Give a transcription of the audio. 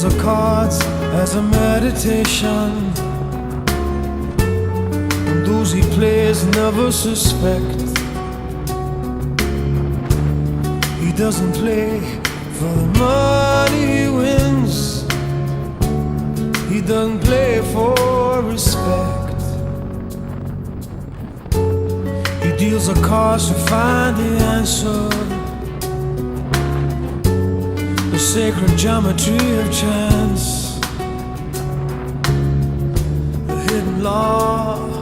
the cards as a meditation, and those he plays never suspect. He doesn't play for the money he wins, he doesn't play for respect. He deals the cards to find the answer, the sacred geometry of chance, the hidden law